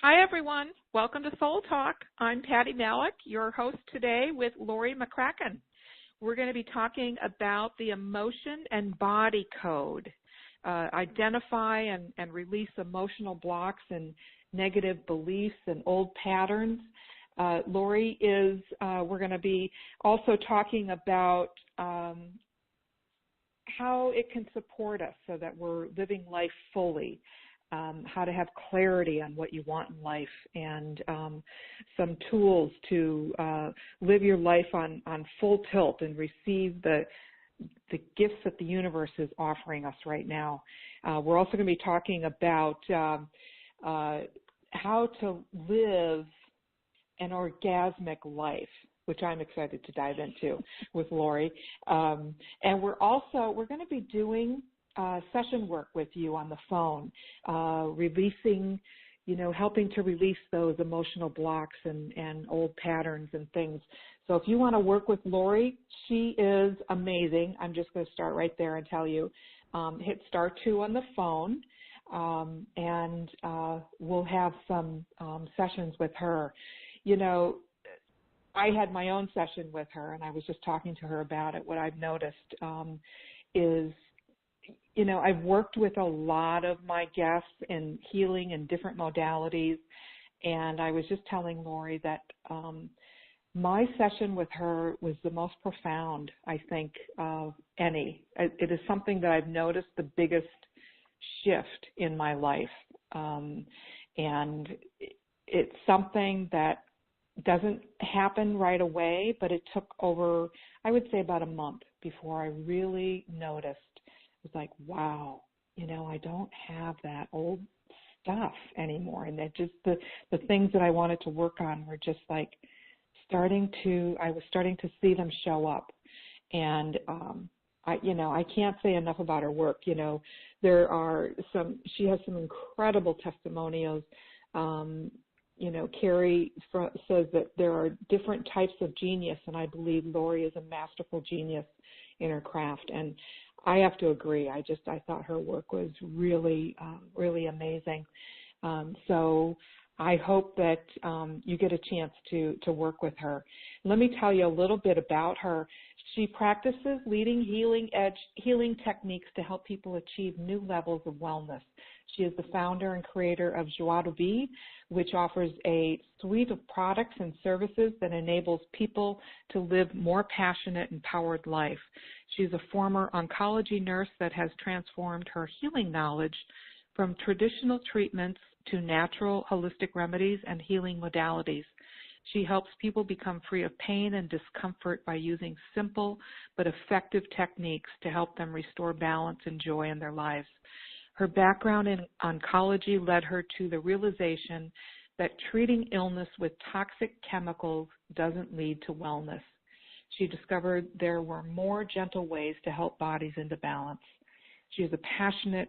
Hi, everyone. Welcome to Soul Talk. I'm Patty Malek, your host today with Laurie McCracken. We're going to be talking about the emotion and body code. Identify and release emotional blocks and negative beliefs and old patterns. Laurie we're going to be also talking about how it can support us so that we're living life fully. How to have clarity on what you want in life, and some tools to live your life on full tilt and receive the gifts that the universe is offering us right now. We're also going to be talking about how to live an orgasmic life, which I'm excited to dive into with Laurie. And we're going to be doing session work with you on the phone, releasing, helping to release those emotional blocks and old patterns and things. So if you want to work with Laurie, she is amazing. I'm just going to start right there and tell you, hit star 2 on the phone, and we'll have some sessions with her. I had my own session with her, and I was just talking to her about it. What I've noticed is, I've worked with a lot of my guests in healing in different modalities, and I was just telling Laurie that my session with her was the most profound, I think, of any. It is something that I've noticed the biggest shift in my life, and it's something that doesn't happen right away, but it took over, I would say, about a month before I really noticed. It was like, wow, I don't have that old stuff anymore. And that just the things that I wanted to work on were just like I was starting to see them show up. And, I can't say enough about her work. She has some incredible testimonials. Carrie says that there are different types of genius, and I believe Laurie is a masterful genius in her craft. And I have to agree. I thought her work was really, really amazing. So I hope that you get a chance to work with her. Let me tell you a little bit about her. She practices leading healing techniques to help people achieve new levels of wellness. She is the founder and creator of Joie de Vie, which offers a suite of products and services that enables people to live more passionate, empowered life. She's a former oncology nurse that has transformed her healing knowledge from traditional treatments to natural holistic remedies and healing modalities. She helps people become free of pain and discomfort by using simple but effective techniques to help them restore balance and joy in their lives. Her background in oncology led her to the realization that treating illness with toxic chemicals doesn't lead to wellness. She discovered there were more gentle ways to help bodies into balance. She is passionate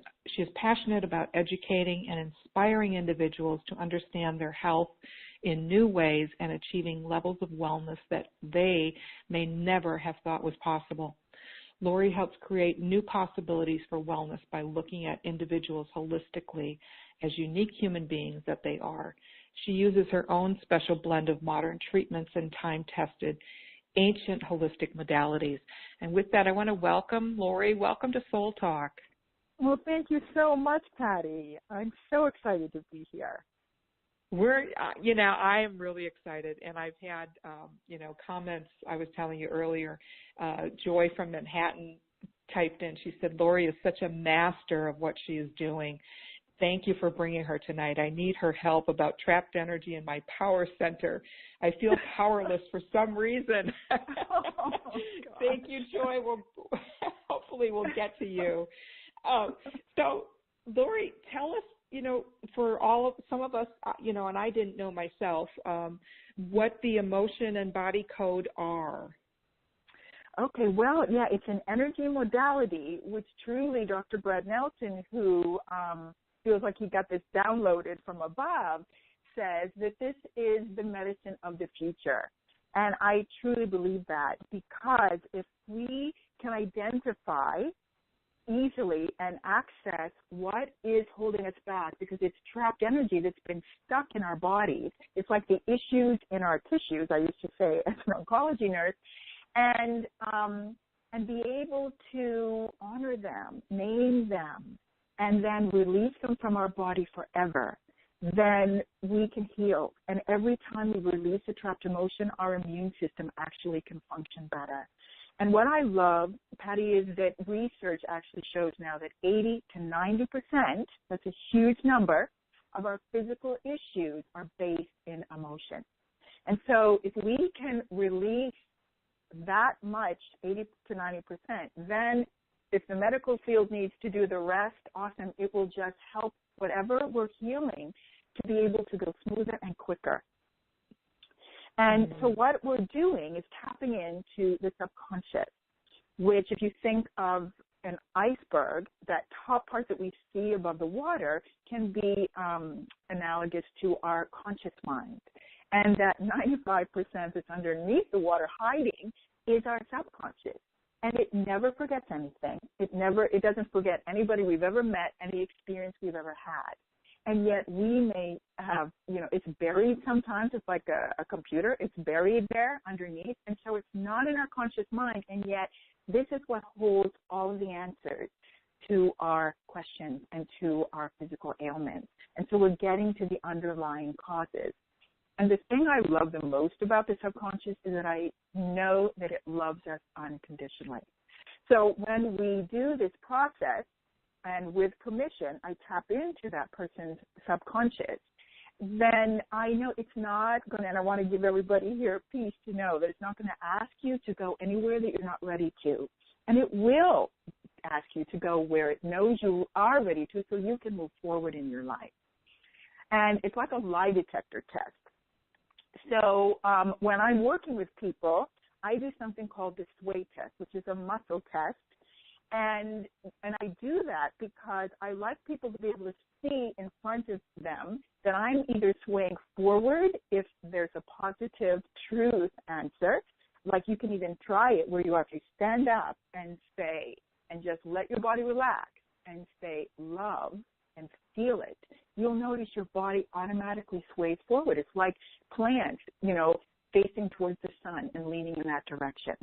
about educating and inspiring individuals to understand their health in new ways and achieving levels of wellness that they may never have thought was possible. Laurie helps create new possibilities for wellness by looking at individuals holistically as unique human beings that they are. She uses her own special blend of modern treatments and time-tested ancient holistic modalities. And with that, I want to welcome Laurie. Welcome to Soul Talk. Well, thank you so much, Patty. I'm so excited to be here. I am really excited, and I've had, comments. I was telling you earlier, Joy from Manhattan typed in. She said, Laurie is such a master of what she is doing. Thank you for bringing her tonight. I need her help about trapped energy in my power center. I feel powerless for some reason. Oh, thank you, Joy. Hopefully we'll get to you. So, Laurie, tell us, for some of us, and I didn't know myself, what the emotion and body code are. Okay, well, yeah, it's an energy modality, which truly Dr. Brad Nelson, who feels like he got this downloaded from above, says that this is the medicine of the future. And I truly believe that, because if we can identify easily and access what is holding us back, because it's trapped energy that's been stuck in our bodies. It's like the issues in our tissues, I used to say as an oncology nurse, and be able to honor them, name them, and then release them from our body forever. Then we can heal. And every time we release a trapped emotion, our immune system actually can function better. And what I love, Patty, is that research actually shows now that 80 to 90%, that's a huge number, of our physical issues are based in emotion. And so if we can release that much, 80 to 90%, then if the medical field needs to do the rest, awesome, it will just help whatever we're healing to be able to go smoother and quicker. And so what we're doing is tapping into the subconscious, which if you think of an iceberg, that top part that we see above the water can be analogous to our conscious mind. And that 95% that's underneath the water hiding is our subconscious. And it never forgets anything. It doesn't forget anybody we've ever met, any experience we've ever had. And yet we may have, it's buried sometimes. It's like a computer. It's buried there underneath. And so it's not in our conscious mind. And yet this is what holds all of the answers to our questions and to our physical ailments. And so we're getting to the underlying causes. And the thing I love the most about the subconscious is that I know that it loves us unconditionally. So when we do this process, and with permission, I tap into that person's subconscious, then I know it's not going to, and I want to give everybody here peace to know that it's not going to ask you to go anywhere that you're not ready to. And it will ask you to go where it knows you are ready to, so you can move forward in your life. And it's like a lie detector test. So when I'm working with people, I do something called the sway test, which is a muscle test. And I do that because I like people to be able to see in front of them that I'm either swaying forward if there's a positive truth answer, like you can even try it where you actually stand up and say, and just let your body relax and say love and feel it. You'll notice your body automatically sways forward. It's like plants, facing towards the sun and leaning in that direction.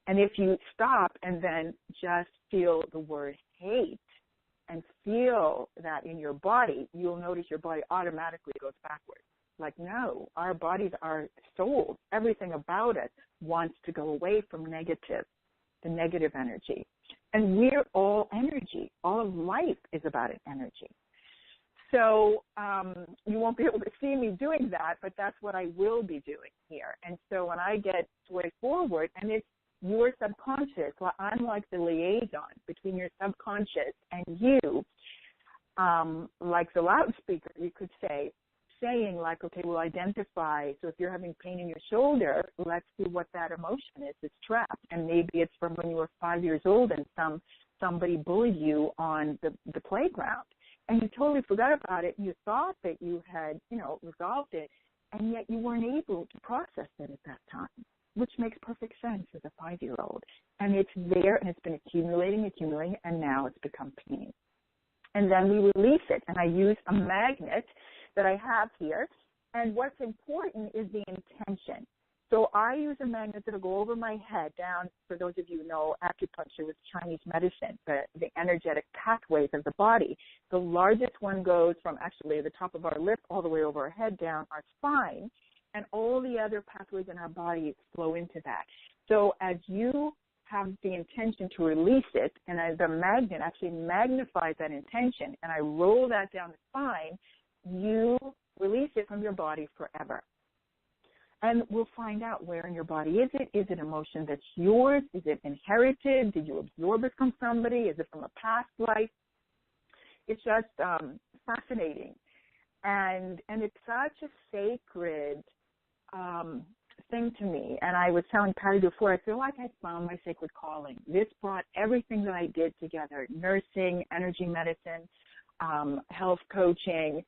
And if you stop and then just feel the word hate and feel that in your body, you'll notice your body automatically goes backwards. Like, no, our bodies are souls. Everything about us wants to go away from the negative energy. And we're all energy. All of life is about energy. So you won't be able to see me doing that, but that's what I will be doing here. And so when I get sway forward, and it's your subconscious, well, I'm like the liaison between your subconscious and you, like the loudspeaker, you could say, saying like, okay, we'll identify. So if you're having pain in your shoulder, let's see what that emotion is. It's trapped. And maybe it's from when you were 5 years old and somebody bullied you on the playground. And you totally forgot about it. And you thought that you had, resolved it. And yet you weren't able to process it at that time, which makes perfect sense as a 5-year-old. And it's there, and it's been accumulating, and now it's become pain. And then we release it, and I use a magnet that I have here. And what's important is the intention. So I use a magnet that will go over my head down, for those of you who know acupuncture with Chinese medicine, the energetic pathways of the body. The largest one goes from actually the top of our lip all the way over our head down our spine, and all the other pathways in our body flow into that. So as you have the intention to release it, and the magnet actually magnifies that intention, and I roll that down the spine, you release it from your body forever. And we'll find out where in your body is it. Is it emotion that's yours? Is it inherited? Did you absorb it from somebody? Is it from a past life? It's just fascinating. And it's such a sacred thing to me. And I was telling Patty before, I feel like I found my sacred calling. This brought everything that I did together: nursing, energy medicine, health coaching,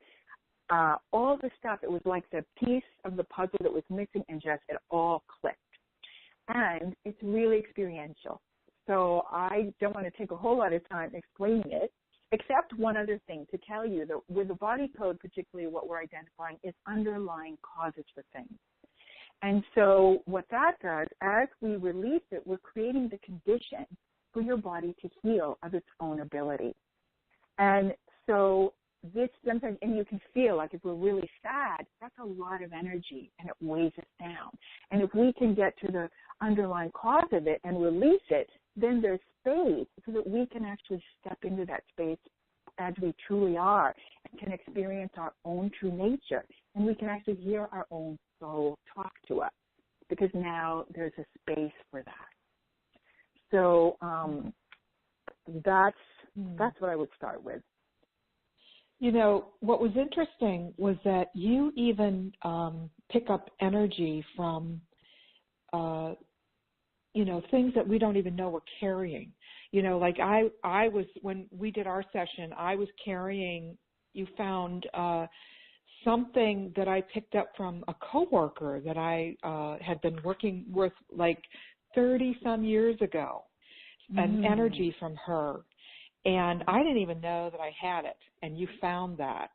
all the stuff. It was like the piece of the puzzle that was missing, and just it all clicked. And it's really experiential. So I don't want to take a whole lot of time explaining it, except one other thing to tell you that with the body code, particularly what we're identifying is underlying causes for things. And so what that does, as we release it, we're creating the condition for your body to heal of its own ability. And so this sometimes, and you can feel like if we're really sad, that's a lot of energy and it weighs us down. And if we can get to the underlying cause of it and release it, then there's space so that we can actually step into that space as we truly are and can experience our own true nature. And we can actually hear our own soul talk to us because now there's a space for that. So that's what I would start with. You know, what was interesting was that you even pick up energy from, things that we don't even know we're carrying. You know, like I was, when we did our session, I was carrying, you found something that I picked up from a coworker that I had been working with like 30-some years ago, an energy from her. And I didn't even know that I had it, and you found that.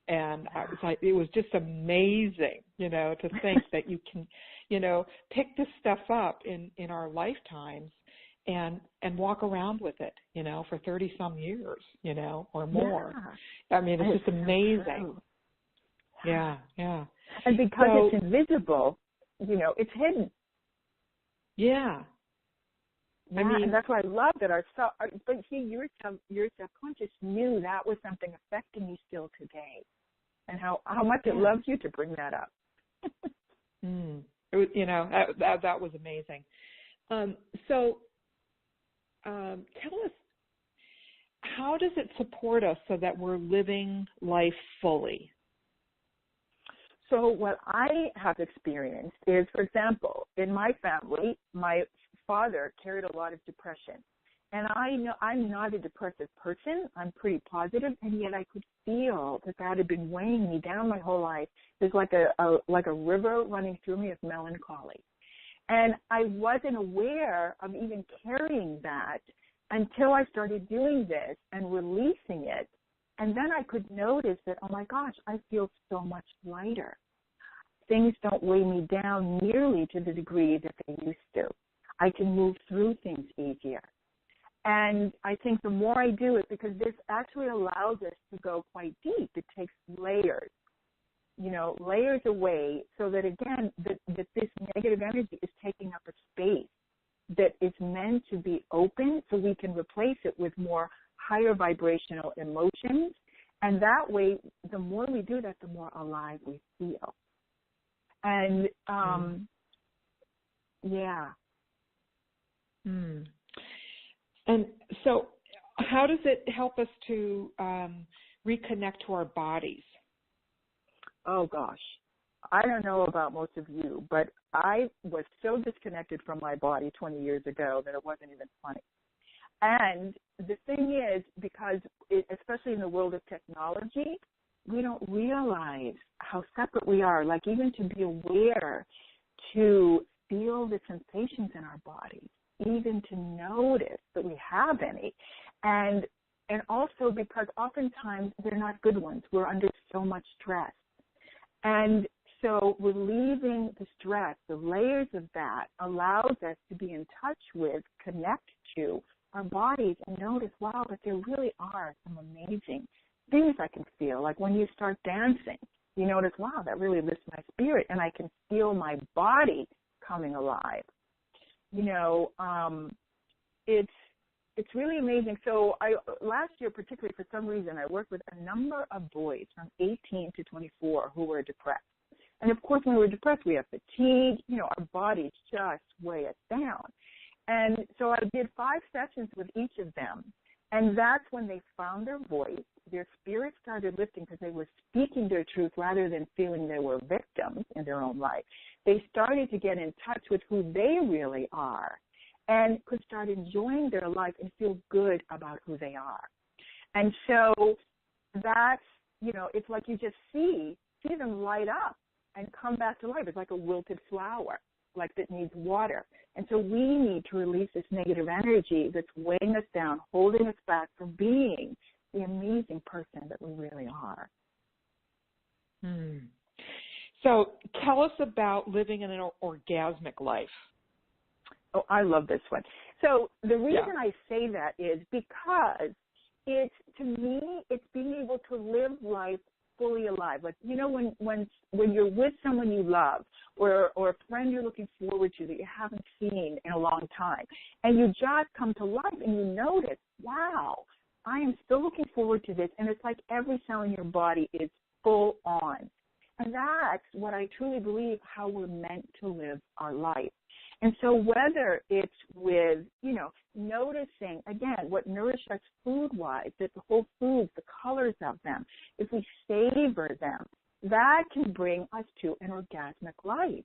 And I was like, it was just amazing, to think that you can, pick this stuff up in our lifetimes and walk around with it, for 30-some years, or more. Yeah. I mean, it's just amazing. So yeah. And because it's invisible, it's hidden. Yeah. Yeah, and that's why I love that but see, your subconscious knew that was something affecting you still today, and how much it loves you to bring that up. It was, that was amazing. So tell us, how does it support us so that we're living life fully? So what I have experienced is, for example, in my family, my father carried a lot of depression. And I know I'm not a depressive person. I'm pretty positive, and yet I could feel that had been weighing me down my whole life. There's like a river running through me of melancholy. And I wasn't aware of even carrying that until I started doing this and releasing it. And then I could notice that, oh my gosh, I feel so much lighter. Things don't weigh me down nearly to the degree that they used to. I can move through things easier. And I think the more I do it, because this actually allows us to go quite deep, it takes layers, layers away so that, again, that this negative energy is taking up a space that is meant to be open so we can replace it with more higher vibrational emotions. And that way, the more we do that, the more alive we feel. And, yeah. And so how does it help us to reconnect to our bodies? Oh, gosh. I don't know about most of you, but I was so disconnected from my body 20 years ago that it wasn't even funny. And the thing is, because especially in the world of technology, we don't realize how separate we are. Like, even to be aware, to feel the sensations in our bodies, even to notice that we have any. And also because oftentimes they're not good ones. We're under so much stress. And so relieving the stress, the layers of that, allows us to be in touch with, connect to our bodies and notice, wow, that there really are some amazing things I can feel. Like when you start dancing, you notice, wow, that really lifts my spirit, and I can feel my body coming alive. It's really amazing. So last year, particularly for some reason, I worked with a number of boys from 18 to 24 who were depressed. And of course, when we're depressed, we have fatigue. Our bodies just weigh us down. And so I did 5 sessions with each of them. And that's when they found their voice. Their spirit started lifting because they were speaking their truth rather than feeling they were victims in their own life. They started to get in touch with who they really are and could start enjoying their life and feel good about who they are. And so that's, it's like you just see them light up and come back to life. It's like a wilted flower. like that needs water. And so we need to release this negative energy that's weighing us down, holding us back from being the amazing person that we really are. So tell us about living in an orgasmic life. Oh, I love this one. So the reason I say that is because it's, to me, it's being able to live life fully alive. Like, you know, when you're with someone you love or a friend you're looking forward to that you haven't seen in a long time, and you just come to life and you notice, wow, I am still looking forward to this, and it's like every cell in your body is full on. And that's what I truly believe how we're meant to live our life. And so whether it's with, you know, noticing, again, what nourishes us food-wise, that the whole foods, the colors of them, if we savor them, that can bring us to an orgasmic life.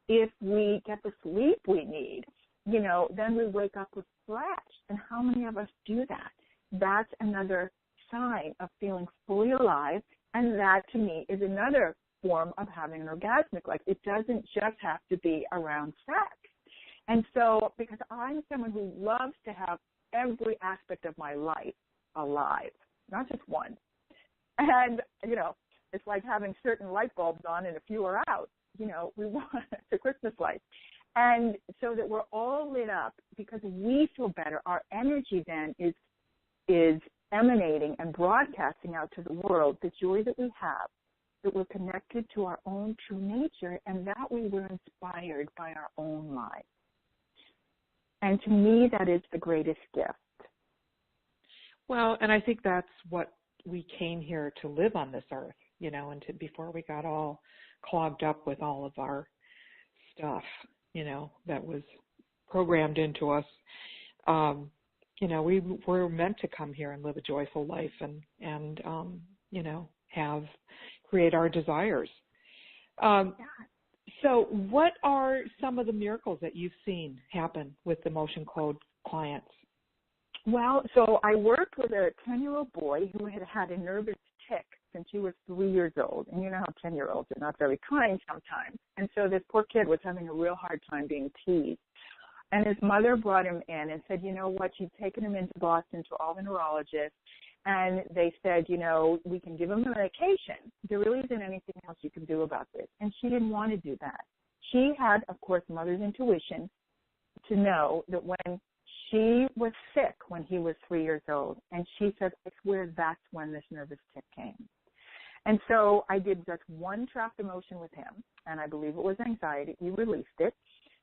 If we get the sleep we need, you know, then we wake up refreshed. And how many of us do that? That's another sign of feeling fully alive, and that, to me, is another form of having an orgasmic life. It doesn't just have to be around sex. And so, because I'm someone who loves to have every aspect of my life alive, not just one. And, you know, it's like having certain light bulbs on and a few are out. You know, we want the Christmas lights. And so that we're all lit up because we feel better. Our energy then is emanating and broadcasting out to the world the joy that we have, that we're connected to our own true nature, and that way we're inspired by our own lives. And to me, that is the greatest gift. Well, and I think that's what we came here to live on this earth, you know, and before we got all clogged up with all of our stuff, you know, that was programmed into us. You know, we were meant to come here and live a joyful life and you know, create our desires. So what are some of the miracles that you've seen happen with the Motion Code clients? Well, so I worked with a 10-year-old boy who had had a nervous tic since he was 3 years old. And you know how 10-year-olds are not very kind sometimes. And so this poor kid was having a real hard time being teased. And his mother brought him in and said, you know what, she'd taken him into Boston to all the neurologists. And they said, you know, we can give him a medication. There really isn't anything else you can do about this. And she didn't want to do that. She had, of course, mother's intuition to know that when she was sick when he was 3 years old, and she said, I swear that's when this nervous tic came. And so I did just one trapped emotion with him, and I believe it was anxiety. We released it.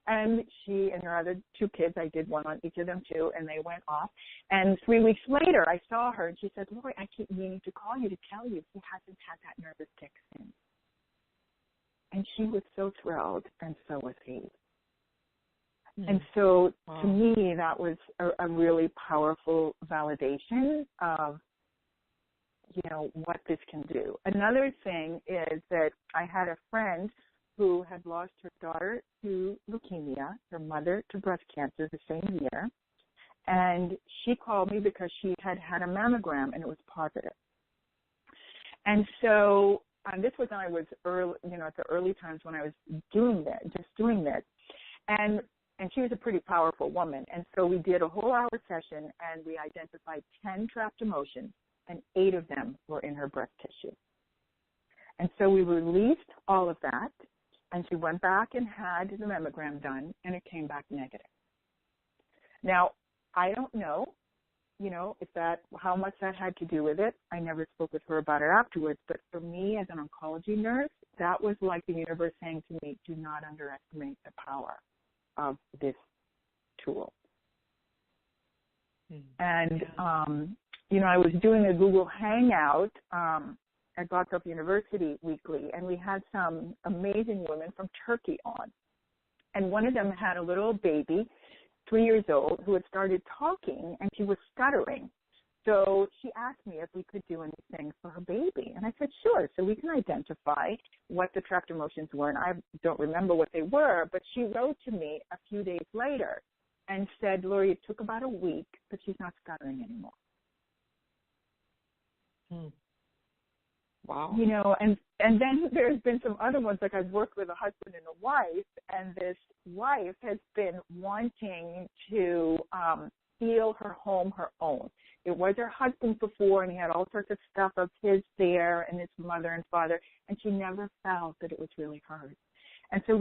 And she and her other two kids, I did one on each of them too, and they went off. And 3 weeks later, I saw her, and she said, Laurie, I keep meaning to call you to tell you he hasn't had that nervous tic since. And she was so thrilled, and so was he. And so to me, that was a really powerful validation of, you know, what this can do. Another thing is that I had a friend who had lost her daughter to leukemia, her mother to breast cancer the same year. And she called me because she had had a mammogram and it was positive. And so this was when I was early, you know, at the early times when I was doing this. And she was a pretty powerful woman. And so we did a whole hour session and we identified 10 trapped emotions, and 8 of them were in her breast tissue. And so we released all of that. And she went back and had the mammogram done, and it came back negative. Now, I don't know, you know, how much that had to do with it. I never spoke with her about it afterwards. But for me, as an oncology nurse, that was like the universe saying to me, do not underestimate the power of this tool. And, you know, I was doing a Google Hangout at Gotthard University weekly, and we had some amazing women from Turkey on. And one of them had a little baby, 3 years old, who had started talking, and she was stuttering. So she asked me if we could do anything for her baby. And I said, sure. So we can identify what the trapped emotions were. And I don't remember what they were, but she wrote to me a few days later and said, Laurie, it took about a week, but she's not stuttering anymore. Wow. You know, and then there's been some other ones, like I've worked with a husband and a wife, and this wife has been wanting to feel her home her own. It was her husband before, and he had all sorts of stuff of his there, and his mother and father, and she never felt that it was really hers. And so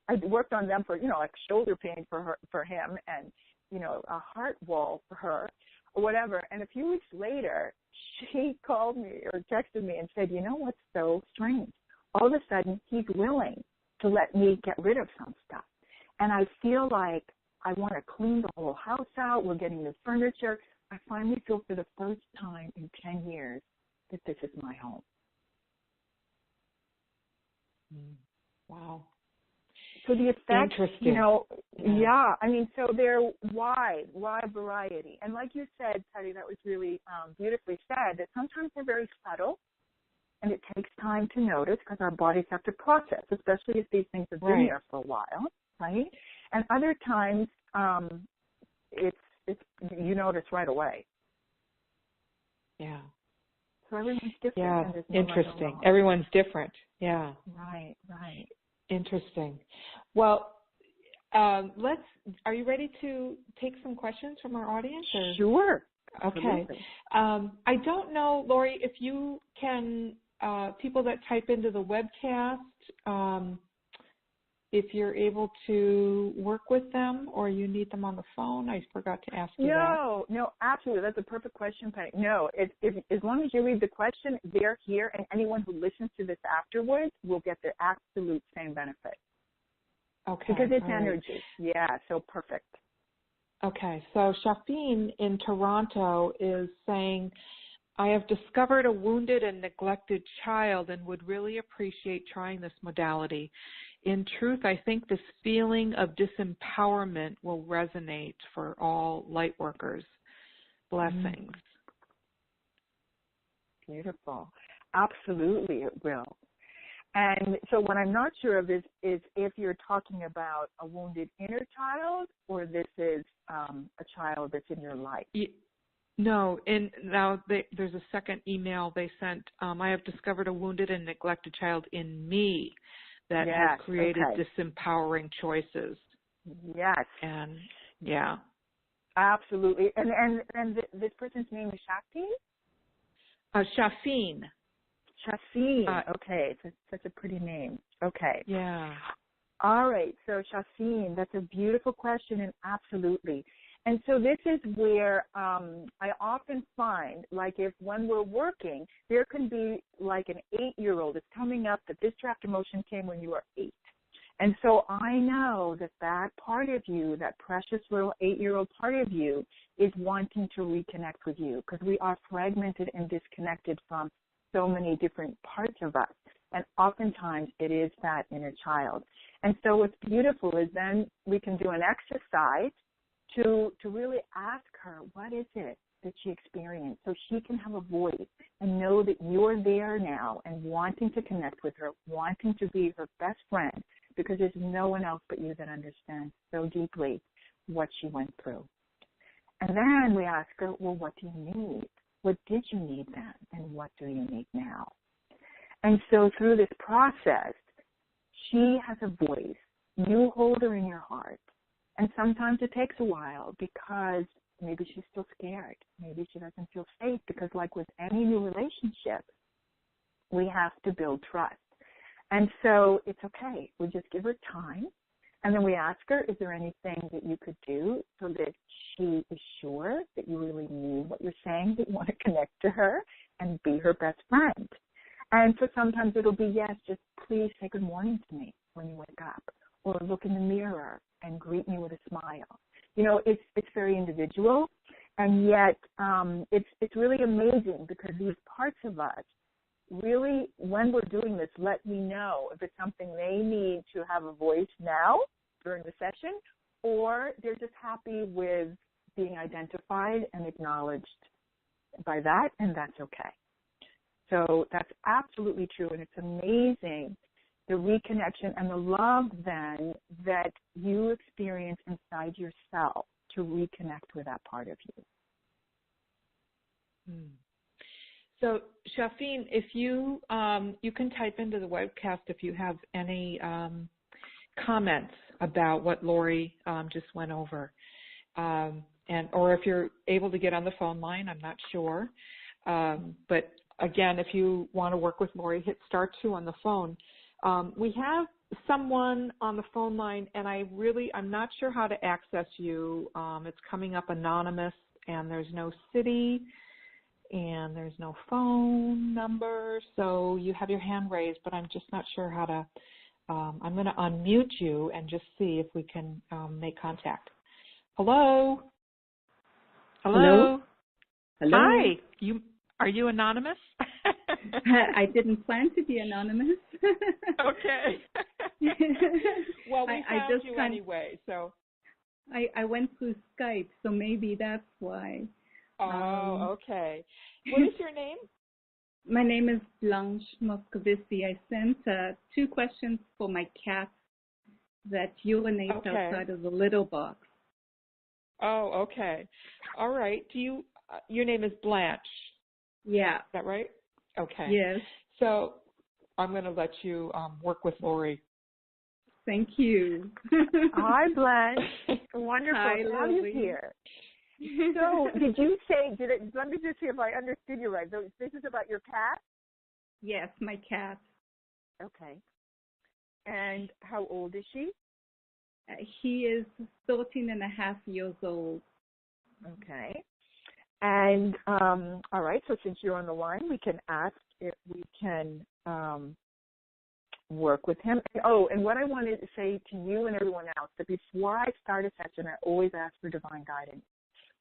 I worked on them for, you know, like shoulder pain for him, and, you know, a heart wall for her, or whatever. And a few weeks later, she called me or texted me and said, you know what's so strange? All of a sudden, he's willing to let me get rid of some stuff. And I feel like I want to clean the whole house out. We're getting new furniture. I finally feel for the first time in 10 years that this is my home. Wow. So the effects, you know, I mean, so they're wide variety. And like you said, Patty, that was really beautifully said, that sometimes they're very subtle, and it takes time to notice because our bodies have to process, especially if these things have been there for a while, right? And other times, it's you notice right away. Yeah. So everyone's different. Yeah, interesting. Everyone's different. Yeah. Right. Interesting. Well, are you ready to take some questions from our audience? Or? Sure. Okay. I don't know, Laurie, if you can, people that type into the webcast, if you're able to work with them or you need them on the phone. I forgot to ask you that. No, absolutely. That's a perfect question, Patty. No, if as long as you leave the question, they're here, and anyone who listens to this afterwards will get the absolute same benefit. Okay. Because it's energy. Right. Yeah, so perfect. Okay, so Shafine in Toronto is saying, I have discovered a wounded and neglected child and would really appreciate trying this modality. In truth, I think this feeling of disempowerment will resonate for all light workers. Blessings. Beautiful. Absolutely it will. And so what I'm not sure of is if you're talking about a wounded inner child or this is a child that's in your life. No, and now there's a second email they sent. I have discovered a wounded and neglected child in me that has created disempowering choices. Yes. And yeah. Absolutely. And this person's name is Shafine? Shafine. Shafine. Okay. It's such a pretty name. Okay. Yeah. All right. So Shafine, that's a beautiful question, and absolutely. And so this is where I often find, like when we're working, there can be like an 8-year-old that's coming up that this draft emotion came when you were 8. And so I know that part of you, that precious little 8-year-old part of you, is wanting to reconnect with you because we are fragmented and disconnected from so many different parts of us. And oftentimes it is that inner child. And so what's beautiful is then we can do an exercise to really ask her, what is it that she experienced, so she can have a voice and know that you're there now and wanting to connect with her, wanting to be her best friend, because there's no one else but you that understands so deeply what she went through. And then we ask her, well, what do you need? What did you need then, and what do you need now? And so through this process, she has a voice. You hold her in your heart. And sometimes it takes a while because maybe she's still scared. Maybe she doesn't feel safe because like with any new relationship, we have to build trust. And so it's okay. We just give her time. And then we ask her, is there anything that you could do so that she is sure that you really mean what you're saying, that you want to connect to her and be her best friend? And so sometimes it'll be, yes, just please say good morning to me when you wake up, or look in the mirror and greet me with a smile. You know, it's very individual, and yet it's really amazing because these parts of us really, when we're doing this, let me know if it's something they need to have a voice now during the session, or they're just happy with being identified and acknowledged by that, and that's okay. So that's absolutely true, and it's amazing the reconnection and the love then that you experience inside yourself to reconnect with that part of you. So, Shafin, if you you can type into the webcast if you have any comments about what Laurie just went over, and or if you're able to get on the phone line, I'm not sure. But again, if you want to work with Laurie, hit *2 on the phone. We have someone on the phone line, and I'm not sure how to access you. It's coming up anonymous, and there's no city, and there's no phone number. So you have your hand raised, but I'm just not sure how to. I'm going to unmute you and just see if we can make contact. Hello? Hello? Hello? Hi. Are you anonymous? I didn't plan to be anonymous. Okay. Well, we found you anyway, so. I went through Skype, so maybe that's why. Oh, okay. What is your name? My name is Blanche Moscovici. I sent 2 questions for my cat that urinates outside of the litter box. Oh, okay. All right. Your name is Blanche. Yeah. Is that right? Okay. Yes. So I'm going to let you work with Laurie. Thank you. Hi, Blanche. Wonderful Hi, to have you here. So, did you say? Let me just see if I understood you right. So this is about your cat? Yes, my cat. Okay. And how old is she? He is 13 and a half years old. Okay. And all right. So since you're on the line, we can ask if we can work with him. Oh, and what I wanted to say to you and everyone else, that before I start a session, I always ask for divine guidance,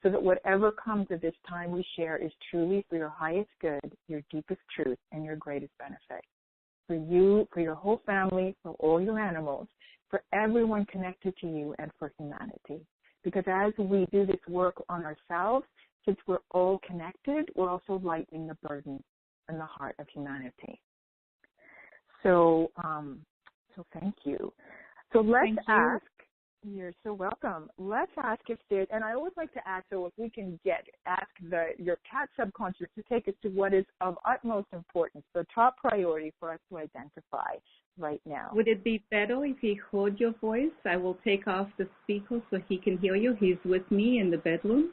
so that whatever comes of this time we share is truly for your highest good, your deepest truth, and your greatest benefit. For you, for your whole family, for all your animals, for everyone connected to you, and for humanity. Because as we do this work on ourselves, since we're all connected, we're also lightening the burden in the heart of humanity. So, thank you. So let's ask. You're so welcome. Let's ask if there's, and I always like to ask, so if we can ask your cat subconscious to take us to what is of utmost importance, the top priority for us to identify right now. Would it be better if he heard your voice? I will take off the speaker so he can hear you. He's with me in the bedroom.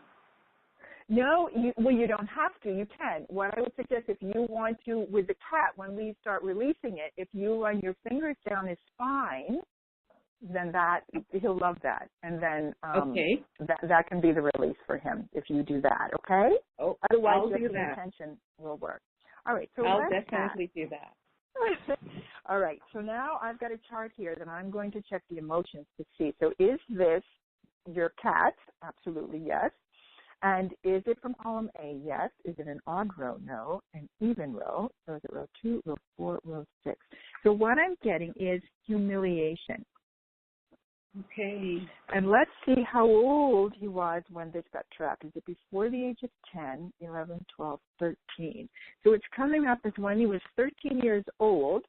No, you don't have to. You can. What I would suggest, if you want to, with the cat, when we start releasing it, if you run your fingers down his spine, then he'll love that. And then that can be the release for him if you do that, okay? Oh, otherwise, I'll do the that. intention will work. All right. So I'll definitely do that. All right. So now I've got a chart here that I'm going to check the emotions to see. So is this your cat? Absolutely, yes. And is it from column A? Yes. Is it an odd row? No. An even row? So is it row 2, row 4, row 6? So what I'm getting is humiliation. Okay. And let's see how old he was when this got trapped. Is it before the age of 10, 11, 12, 13? So it's coming up as when he was 13 years old,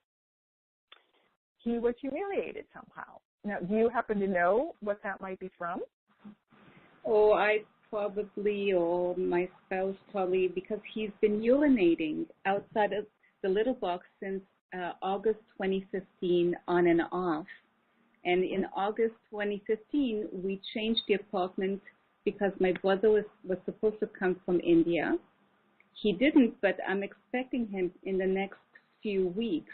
he was humiliated somehow. Now, do you happen to know what that might be from? Oh, I probably, or my spouse probably, because he's been urinating outside of the litter box since August 2015 on and off. And in August 2015, we changed the apartment because my brother was supposed to come from India. He didn't, but I'm expecting him in the next few weeks.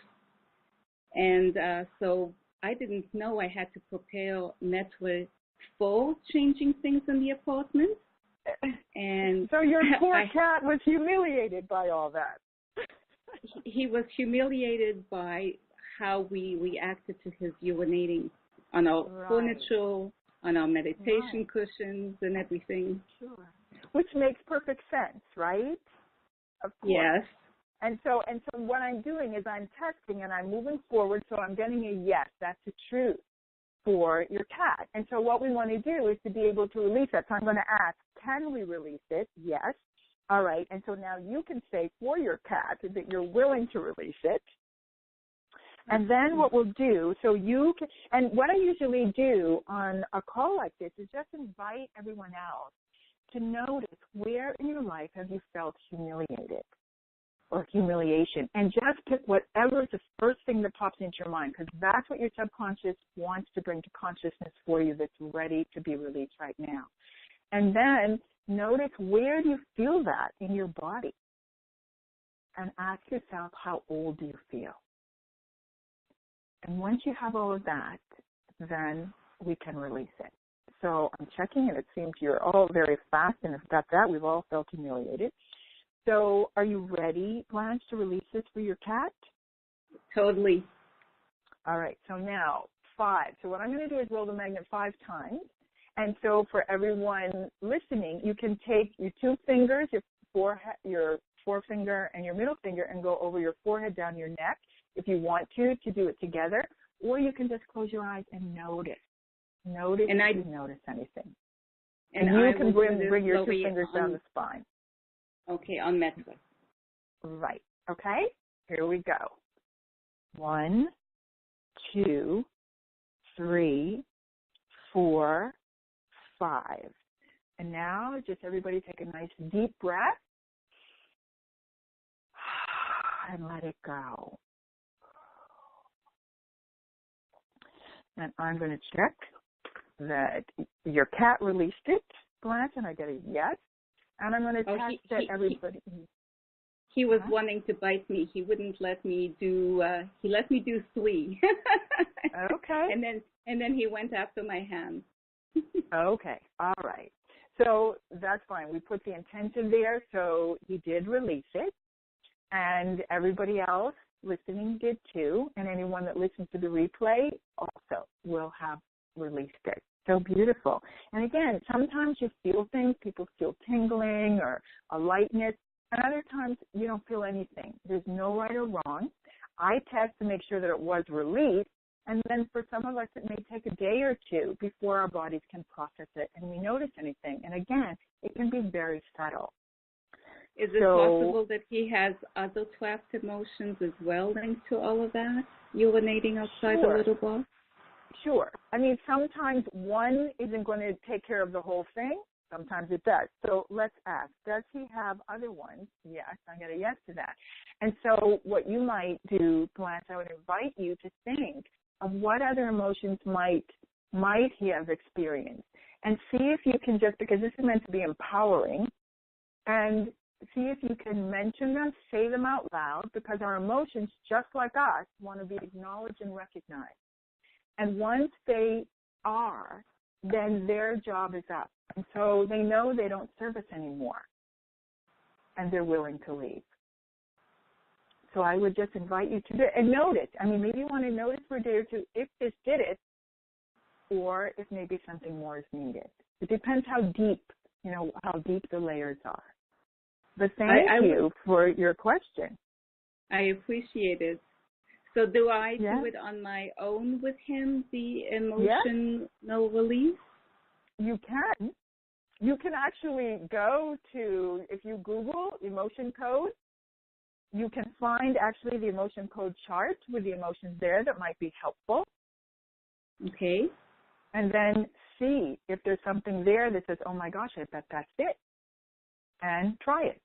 And so I didn't know I had to prepare mentally for changing things in the apartment. And so your poor cat was humiliated by all that. He was humiliated by how we reacted to his urinating on our furniture, on our meditation cushions and everything. Sure. Which makes perfect sense, right? Of course. Yes. And so what I'm doing is I'm testing and I'm moving forward, so I'm getting a yes, that's the truth for your cat. And so what we want to do is to be able to release that. So I'm going to ask, can we release it? Yes. All right. And so now you can say for your cat that you're willing to release it. And then what we'll do, so you can, and what I usually do on a call like this is just invite everyone else to notice where in your life have you felt humiliated. or humiliation. And just pick whatever is the first thing that pops into your mind, because that's what your subconscious wants to bring to consciousness for you that's ready to be released right now. And then notice, where do you feel that in your body? And ask yourself, how old do you feel? And once you have all of that, then we can release it. So I'm checking, and it seems you're all very fast, and if got that, we've all felt humiliated. So are you ready, Blanche, to release this for your cat? Totally. All right, so now 5. So what I'm going to do is roll the magnet 5 times. And so for everyone listening, you can take your 2 fingers, your forefinger and your middle finger, and go over your forehead, down your neck, if you want to do it together. Or you can just close your eyes and notice. Notice if you notice anything. And you can bring your 2 fingers down the spine. Okay, on metric. Right. Okay, here we go. 1, 2, 3, 4, 5. And now just everybody take a nice deep breath and let it go. And I'm going to check that your cat released it, Blanche, and I get a yes. And I'm going to test that everybody. He was wanting to bite me. He wouldn't let me do. He let me do 3. Okay. And then he went after my hand. Okay. All right. So that's fine. We put the intention there, so he did release it, and everybody else listening did too, and anyone that listens to the replay also will have released it. So beautiful. And again, sometimes you feel things, people feel tingling or a lightness, and other times you don't feel anything. There's no right or wrong. I test to make sure that it was released, and then for some of us it may take a day or 2 before our bodies can process it and we notice anything. And again, it can be very subtle. Is it possible that he has other trapped emotions as well linked to all of that, urinating outside the little box? Sure. I mean, sometimes one isn't going to take care of the whole thing. Sometimes it does. So let's ask, does he have other ones? Yes, I got a yes to that. And so what you might do, Blanche, I would invite you to think of what other emotions might he have experienced. And see if you can just, because this is meant to be empowering, and see if you can mention them, say them out loud, because our emotions, just like us, want to be acknowledged and recognized. And once they are, then their job is up. And so they know they don't serve us anymore, and they're willing to leave. So I would just invite you to do it. And notice, I mean, maybe you want to notice for a day or 2 if this did it, or if maybe something more is needed. It depends how deep the layers are. But thank you for your question. I appreciate it. So do I do it on my own with him, the emotional release? You can. You can actually go to, if you Google emotion code, you can find actually the emotion code chart with the emotions there that might be helpful. Okay. And then see if there's something there that says, oh my gosh, I bet that's it. And try it.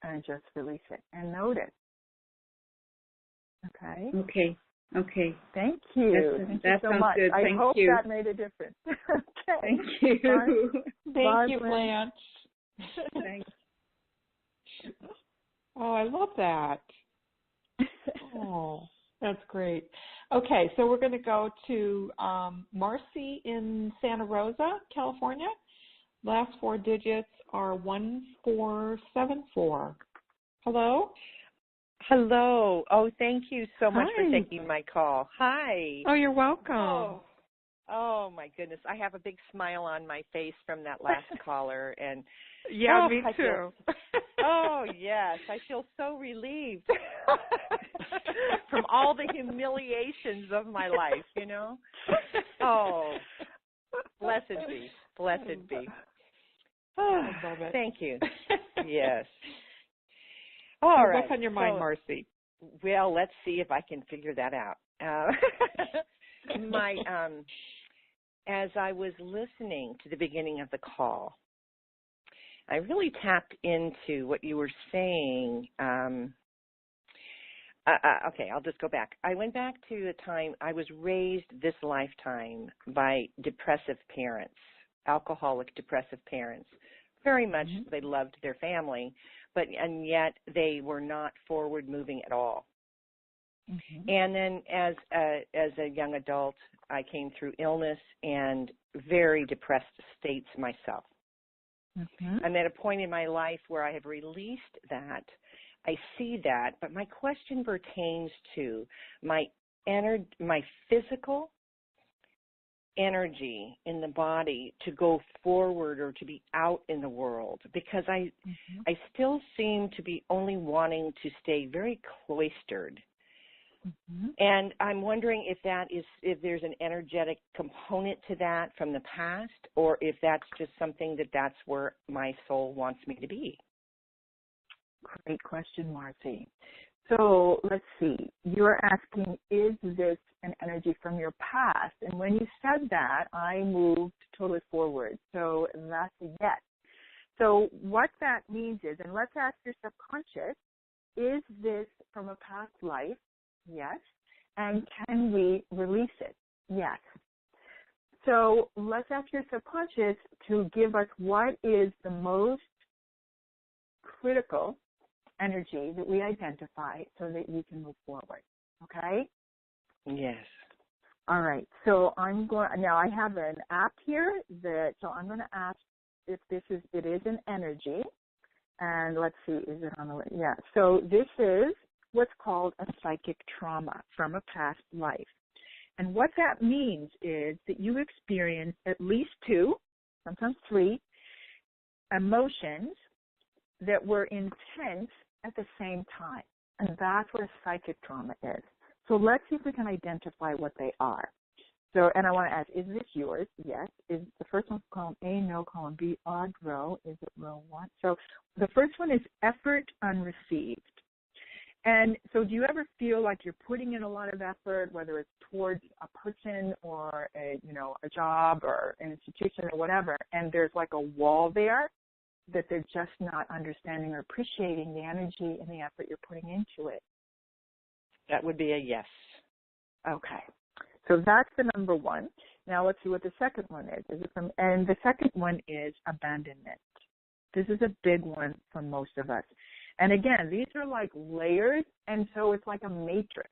And just release it and notice. Okay? Okay. Thank you. Thank you so much. Good. I hope that made a difference. Okay. Thank you. Thank you, Blanche. Thanks. Oh, I love that. Oh, that's great. Okay, so we're going to go to Marcy in Santa Rosa, California. Last 4 digits are 1474. Hello? Hello. Oh, thank you so much for taking my call. Hi. Oh, you're welcome. Oh, my goodness. I have a big smile on my face from that last caller. And yeah, me too. Oh, yes. I feel so relieved from all the humiliations of my life, you know. Oh, blessed be. Blessed be. I love it. Thank you. Yes. All right. What's on your mind, Marcy? Well, let's see if I can figure that out. As I was listening to the beginning of the call, I really tapped into what you were saying Okay, I'll just go back. I went back to a time I was raised this lifetime by depressive parents, alcoholic depressive parents. Very much they loved their family, and yet they were not forward moving at all. And then as a young adult, I came through illness and very depressed states myself. I'm at a point in my life where I have released that. I see that, but my question pertains to my physical energy in the body to go forward or to be out in the world, because I still seem to be only wanting to stay very cloistered. And I'm wondering if there's an energetic component to that from the past, or if that's just something that's where my soul wants me to be. Great question, Marcy. So let's see. You're asking, is this an energy from your past? And when you said that, I moved totally forward. So that's a yes. So what that means is, and let's ask your subconscious, is this from a past life? Yes. And can we release it? Yes. So let's ask your subconscious to give us what is the most critical energy that we identify so that you can move forward. Okay? Yes. All right. So now I have an app here so I'm going to ask if it is an energy. And let's see, is it on the list? Yeah. So this is what's called a psychic trauma from a past life. And what that means is that you experience at least 2, sometimes 3, emotions that were intense at the same time. And that's what a psychic trauma is. So let's see if we can identify what they are. So, and I want to ask, is this yours? Yes. Is the first one's column A, no, column B, odd row? Is it row 1? So the first one is effort unreceived. And so do you ever feel like you're putting in a lot of effort, whether it's towards a person or a job or an institution or whatever, and there's like a wall there that they're just not understanding or appreciating the energy and the effort you're putting into it? That would be a yes. Okay. So that's the number one. Now let's see what the second one is. And the second one is abandonment. This is a big one for most of us. And again, these are like layers, and so it's like a matrix.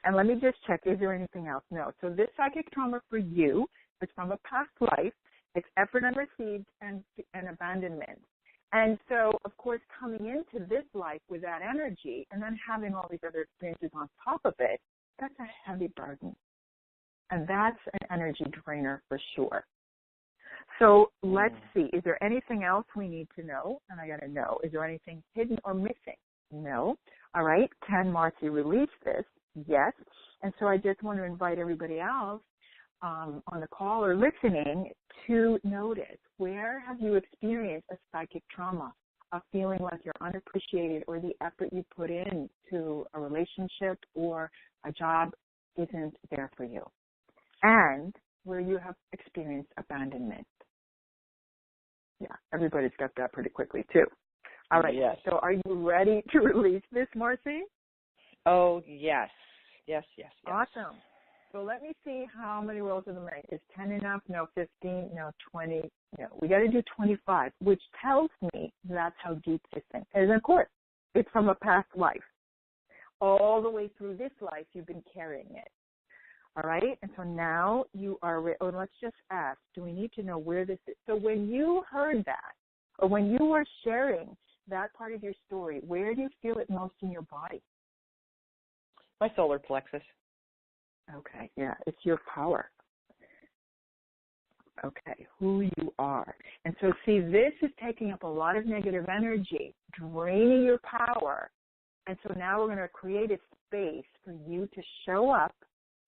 And let me just check, is there anything else? No. So this psychic trauma for you is from a past life. It's effort unreceived and abandonment. And so, of course, coming into this life with that energy and then having all these other experiences on top of it, that's a heavy burden. And that's an energy drainer for sure. So let's see. Is there anything else we need to know? And I got to know. Is there anything hidden or missing? No. All right. Can Marcy release this? Yes. And so I just want to invite everybody else on the call or listening to notice, where have you experienced a psychic trauma, of feeling like you're unappreciated or the effort you put in to a relationship or a job isn't there for you, and where you have experienced abandonment. Yeah, everybody's got that pretty quickly, too. All right, yes. So are you ready to release this, Marcy? Oh, yes. Yes. Awesome. So let me see how many rolls of the dice. Is 10 enough? No. 15? No. 20? No. We got to do 25, which tells me that's how deep this thing is. And, of course, it's from a past life. All the way through this life, you've been carrying it. All right? And so now you are, let's just ask, do we need to know where this is? So when you heard that, or when you were sharing that part of your story, where do you feel it most in your body? My solar plexus. Okay, yeah, it's your power. Okay, who you are. And so, see, this is taking up a lot of negative energy, draining your power. And so now we're going to create a space for you to show up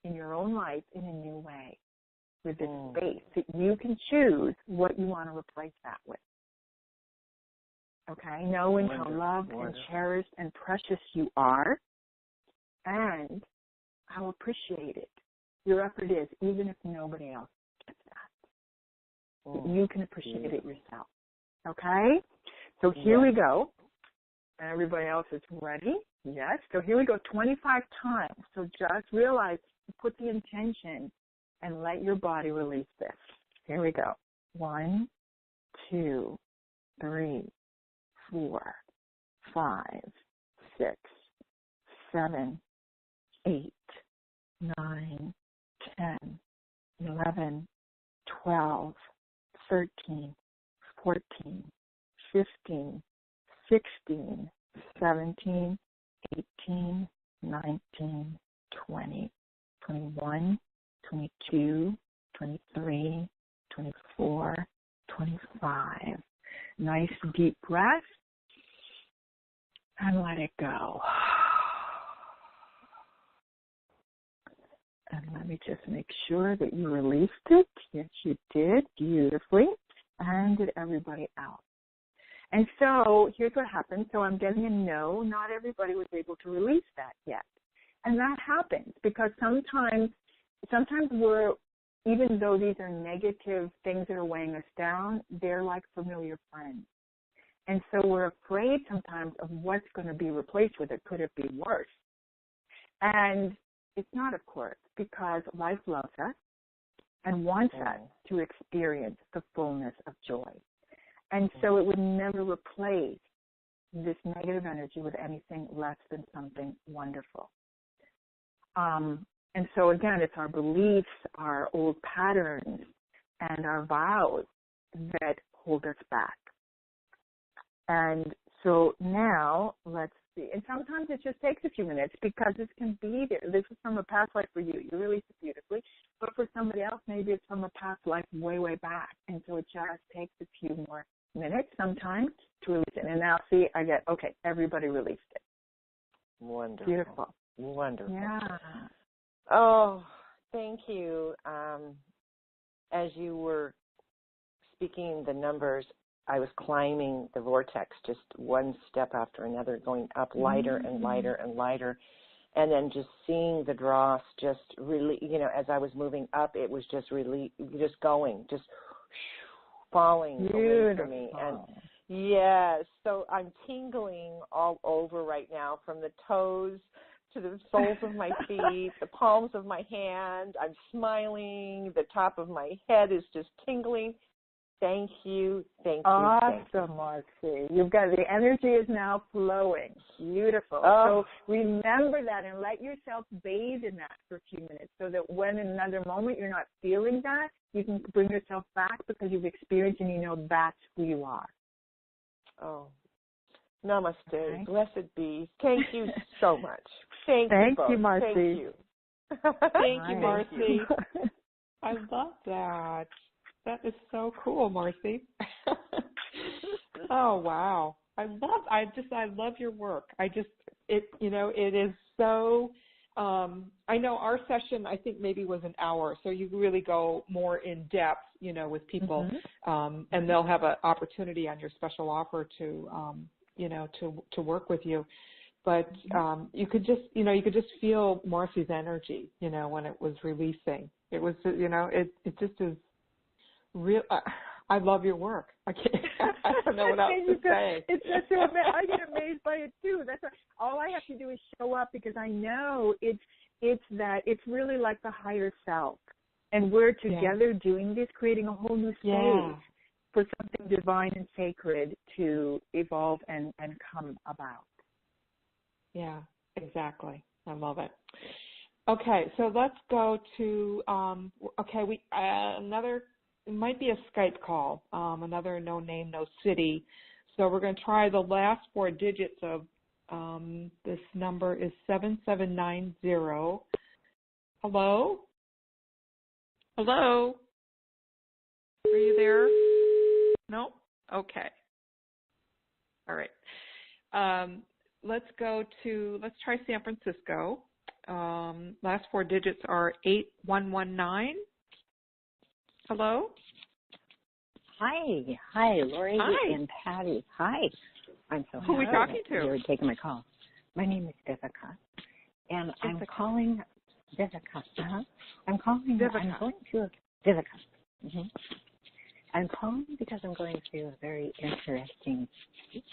in your own life in a new way, with this space that you can choose what you want to replace that with. Okay, knowing how loved and cherished and precious you are, and how appreciated your effort is, even if nobody else gets that. You can appreciate it yourself. Okay? So here we go. Everybody else is ready? Yes. So here we go, 25 times. So just realize, put the intention and let your body release this. Here we go. 1, 2, 3, 4, 5, 6, 7, 8, 9, 10, 11, 12, 13, 14, 15, 16, 17, 18, 19, 20, 21, 22, 23, 24, 25. Nice deep breath. And let it go. And let me just make sure that you released it. Yes, you did. Beautifully. And did everybody out? And so here's what happened. So I'm getting a no. Not everybody was able to release that yet. And that happens because sometimes we're, even though these are negative things that are weighing us down, they're like familiar friends. And so we're afraid sometimes of what's going to be replaced with it. Could it be worse? And it's not, of course, because life loves us and wants us to experience the fullness of joy. And so it would never replace this negative energy with anything less than something wonderful. And so, again, it's our beliefs, our old patterns, and our vows that hold us back. And so now, let's see. And sometimes it just takes a few minutes because this can be there. This is from a past life for you. You release it beautifully. But for somebody else, maybe it's from a past life way, way back. And so it just takes a few more minutes sometimes to release it. And now, see, I get, okay, everybody released it. Wonderful. Beautiful. Wonderful. Yeah. Oh, thank you. As you were speaking the numbers, I was climbing the vortex just one step after another, going up lighter and lighter and lighter. And then just seeing the dross just really, as I was moving up, it was just really, just going, just falling away from me. And yes, so I'm tingling all over right now from the toes to the soles of my feet, the palms of my hand. I'm smiling. The top of my head is just tingling. Thank you. Thank you. Awesome, Marcy. You've got the energy is now flowing. Beautiful. So remember that and let yourself bathe in that for a few minutes so that when in another moment you're not feeling that, you can bring yourself back because you've experienced and you know that's who you are. Oh, namaste. Okay. Blessed be. Thank you so much. Thank you, Marcy. Thank you. Thank you, Marcy. I love that. That is so cool, Marcy. Oh, wow. I love your work. It is so, I know our session, I think maybe was an hour. So you really go more in depth, with people, and they'll have an opportunity on your special offer to work with you. But you could just feel Marcy's energy, when it was releasing. It was, it just is real. I love your work. I don't know what else to say. It's just so I get amazed by it too. That's why all I have to do is show up because I know it's really like the higher self, and we're together doing this, creating a whole new space for something divine and sacred to evolve and come about. Yeah, exactly. I love it. Okay, so let's go to another. It might be a Skype call, another no name, no city. So we're going to try the last four digits of this number is 7790. Hello? Hello? Are you there? No? Okay. All right. Let's try San Francisco. Last four digits are 8119. Hello? Hi, Laurie and Patty. Hi. I'm so happy. Who are we talking to? You're taking my call. My name is Viveka, and I'm calling Viveka. I'm calling. Viveka. I'm going to Viveka. I'm calling because I'm going through a very interesting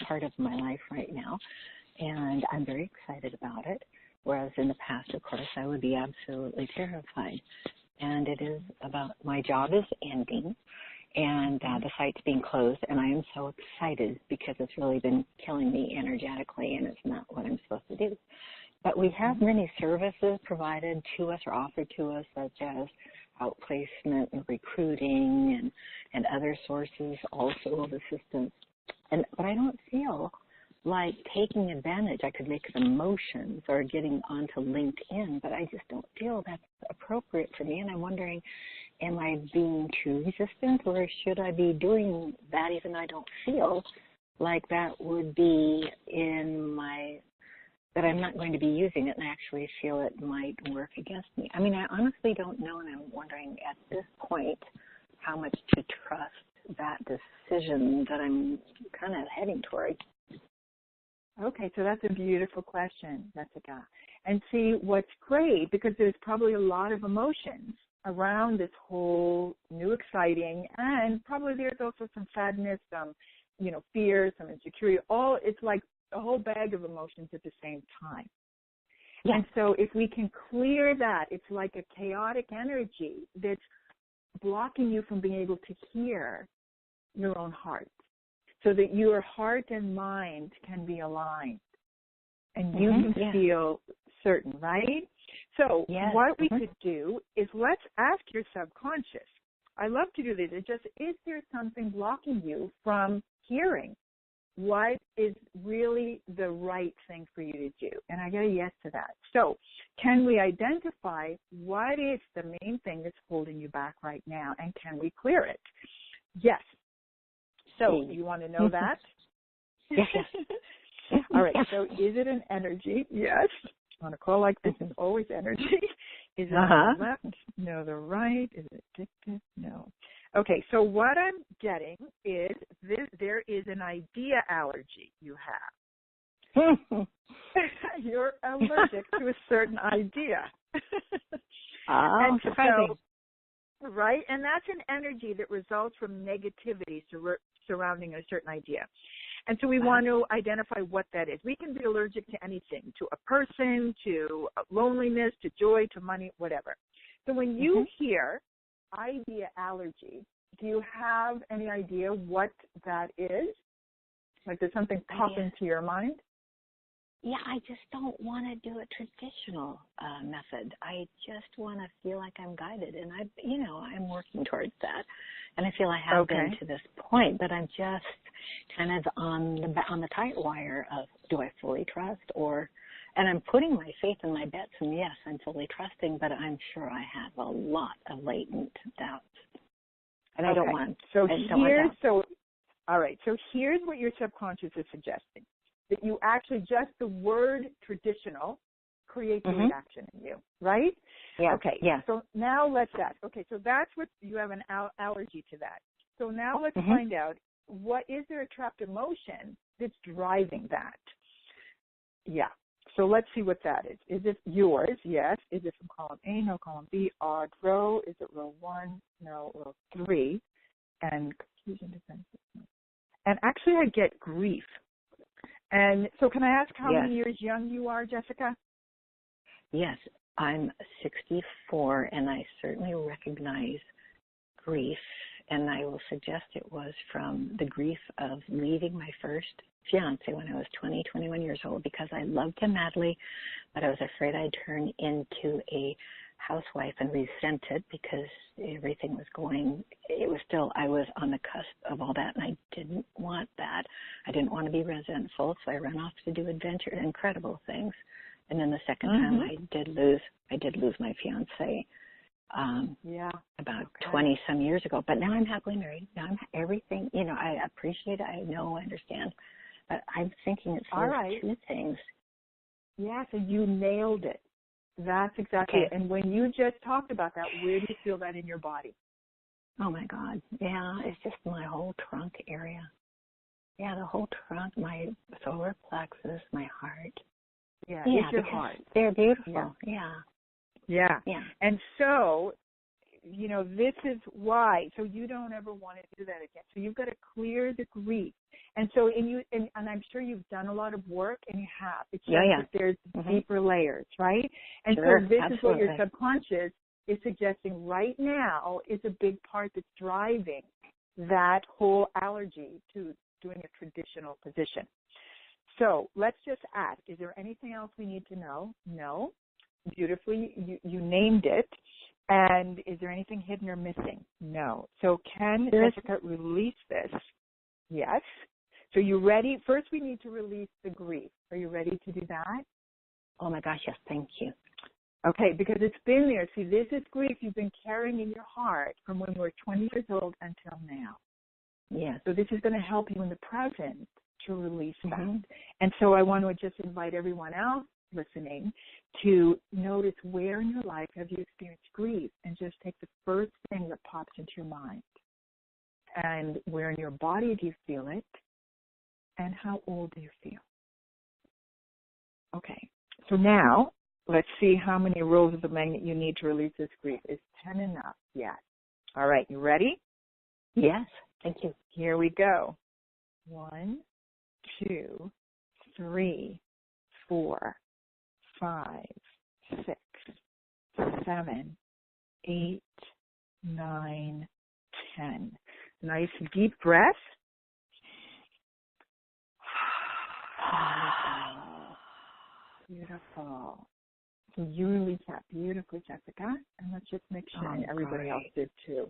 part of my life right now, and I'm very excited about it, whereas in the past, of course, I would be absolutely terrified. And it is about my job is ending, and the site's being closed, and I am so excited because it's really been killing me energetically, and it's not what I'm supposed to do. But we have many services provided to us or offered to us, such as outplacement and recruiting and other sources also of assistance. But I don't feel like taking advantage. I could make the motions or getting onto LinkedIn, but I just don't feel that's appropriate for me. And I'm wondering, am I being too resistant, or should I be doing that even though I don't feel like that would be that I'm not going to be using it, and I actually feel it might work against me? I mean, I honestly don't know, and I'm wondering at this point how much to trust that decision that I'm kind of heading toward. Okay, so that's a beautiful question, Jessica. And see, what's great, because there's probably a lot of emotions around this whole new exciting, and probably there's also some sadness, some, fear, some insecurity. It's like a whole bag of emotions at the same time. Yeah. And so if we can clear that, it's like a chaotic energy that's blocking you from being able to hear your own heart, so that your heart and mind can be aligned and you can feel certain, right? So what we could do is let's ask your subconscious. I love to do this. Is there something blocking you from hearing what is really the right thing for you to do? And I get a yes to that. So can we identify what is the main thing that's holding you back right now, and can we clear it? Yes. So you want to know that? Yes. All right. So is it an energy? Yes. On a call like this, it's always energy. Is it on the left? No, the right. Is it addictive? No. Okay. So what I'm getting is there is an idea allergy you have. You're allergic to a certain idea. And surprising. Right, and that's an energy that results from negativity surrounding a certain idea. And so we want to identify what that is. We can be allergic to anything, to a person, to loneliness, to joy, to money, whatever. So when you hear idea allergy, do you have any idea what that is? Like, does something pop into your mind? Yeah, I just don't want to do a traditional method. I just want to feel like I'm guided, and I'm working towards that. And I feel I have been to this point, but I'm just kind of on the tight wire of, do I fully trust, and I'm putting my faith in my bets, and yes, I'm fully trusting, but I'm sure I have a lot of latent doubts, and I don't want. All right. So here's what your subconscious is suggesting. That you actually, just the word traditional creates a reaction in you, right? Yeah. Okay. Yeah. So now let's ask. Okay, so that's what you have an allergy to that. So now let's find out, what is there a trapped emotion that's driving that? Yeah. So let's see what that is. Is it yours? Yes. Is it from column A? No. Column B. Odd row. Is it row 1? No. Row 3. And confusion, defensive. And actually, I get grief. And so can I ask how many years young you are, Jessica? Yes, I'm 64, and I certainly recognize grief, and I will suggest it was from the grief of leaving my first fiance when I was 21 years old, because I loved him madly, but I was afraid I'd turn into a housewife and resent it because everything was going, I was on the cusp of all that, and I didn't want that. I didn't want to be resentful, so I ran off to do incredible things. And then the second time I did lose my fiance about 20 some years ago, but now I'm happily married. Now I'm everything, I appreciate it. I know, I understand, but I'm thinking it's two things. Yeah, so you nailed it. That's exactly it. And when you just talked about that, where do you feel that in your body? Oh, my God. Yeah, it's just my whole trunk area. Yeah, the whole trunk, my solar plexus, my heart. Yeah, it's your heart. They're beautiful. Yeah. And so this is why. So you don't ever want to do that again. So you've got to clear the grief. And so, and I'm sure you've done a lot of work, and you have. It's just that there's deeper layers, right? And so this is what your subconscious is suggesting right now is a big part that's driving that whole allergy to doing a traditional position. So let's just ask, is there anything else we need to know? No. Beautifully, you named it. And is there anything hidden or missing? No. So can Jessica release this? Yes. So you ready? First, we need to release the grief. Are you ready to do that? Oh, my gosh, yes, thank you. Okay, because it's been there. See, this is grief you've been carrying in your heart from when you were 20 years old until now. Yes. So this is going to help you in the present to release that. And so I want to just invite everyone else listening to notice where in your life have you experienced grief, and just take the first thing that pops into your mind. And where in your body do you feel it, and how old do you feel? Okay, so now let's see how many rolls of the magnet you need to release this grief. Is 10 enough? Yes. All right, you ready? Yes, thank you. Here we go. 1, 2, 3, 4, 5, 6, 7, 8, 9, 10. Nice deep breath. Beautiful. So you release that beautifully, Jessica, and let's just make sure everybody else did too.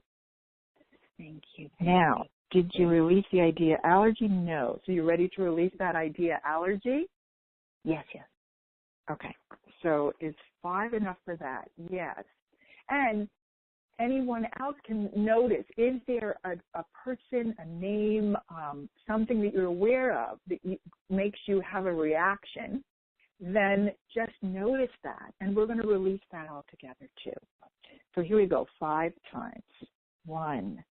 Thank you. Now, did you release the idea allergy? No. So you're ready to release that idea allergy? Yes. Okay. So is 5 enough for that? Yes. And anyone else can notice, is there a person, a name, something that you're aware of that makes you have a reaction? Then just notice that, and we're going to release that all together too. So here we go, 5 times. 1,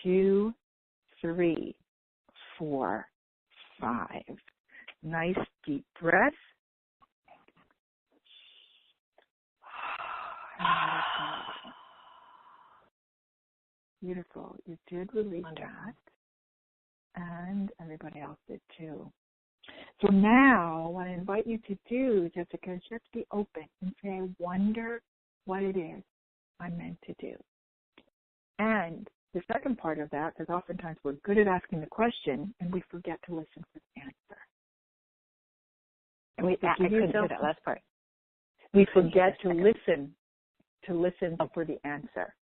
2, 3, 4, 5. Nice deep breath. Beautiful. You did release that, and everybody else did too. So now what I invite you to do, Jessica, is just be open and say, I wonder what it is I'm meant to do. And the second part of that, because oftentimes we're good at asking the question and we forget to listen for the answer. And I couldn't do that last part. We forget to listen for the answer.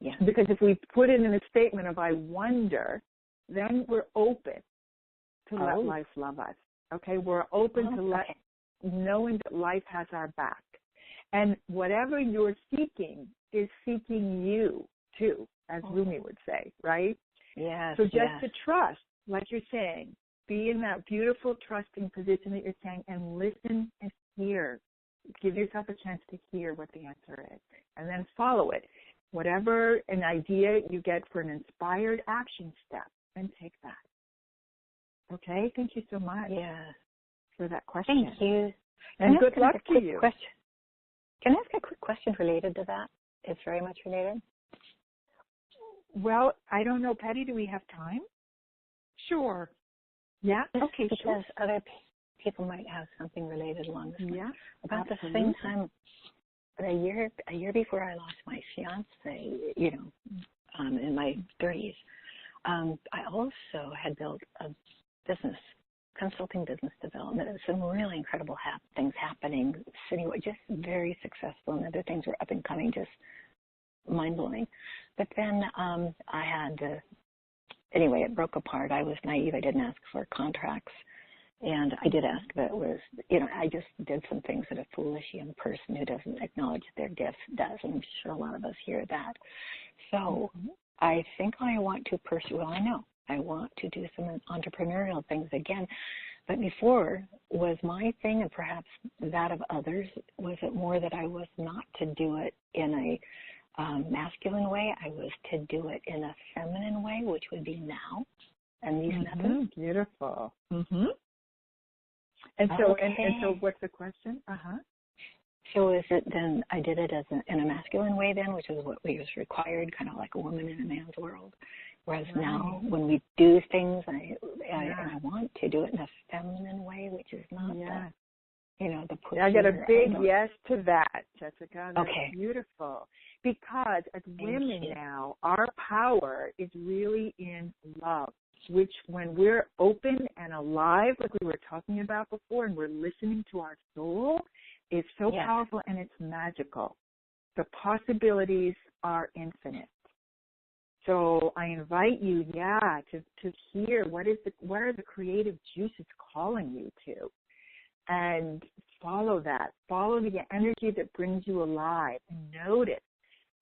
Yeah. Because if we put it in a statement of I wonder, then we're open to let life love us. Okay, we're open to knowing that life has our back. And whatever you're seeking is seeking you too, as Rumi would say, right? Yes. So just to trust, like you're saying, be in that beautiful trusting position that you're saying, and listen and hear. Give yourself a chance to hear what the answer is, and then follow it. Whatever an idea you get for an inspired action step, and take that. Okay, thank you so much for that question. Thank you. And good luck to you. Can I ask a quick question related to that? It's very much related. Well, I don't know, Patty, do we have time? Sure. Yeah? Okay, because other people might have something related along this line. Yeah, about the same time, a year before I lost my fiance, in my 30s, I also had built a business, consulting business development, and some really incredible things happening citywide, just very successful, and other things were up and coming, just mind-blowing. But then I had anyway, it broke apart. I was naive. I didn't ask for contracts. And I did ask, but it was, I just did some things that a foolish young person who doesn't acknowledge their gifts does. And I'm sure a lot of us hear that. So I think I want to pursue, I know, I want to do some entrepreneurial things again. But before was my thing, and perhaps that of others, was it more that I was not to do it in a masculine way. I was to do it in a feminine way, which would be now. And these methods. Beautiful. And so, and so what's the question? So is it then, I did it as in a masculine way then, which is what was required, kind of like a woman in a man's world. Whereas now when we do things, and I want to do it in a feminine way, which is not the pushy. I got a big yes to that, Jessica. That's okay. Beautiful. Because as women now, our power is really in love, which when we're open and alive, like we were talking about before, and we're listening to our soul, it's so powerful and it's magical. The possibilities are infinite. So I invite you, to hear what are the creative juices calling you to, and follow that. Follow the energy that brings you alive, and notice.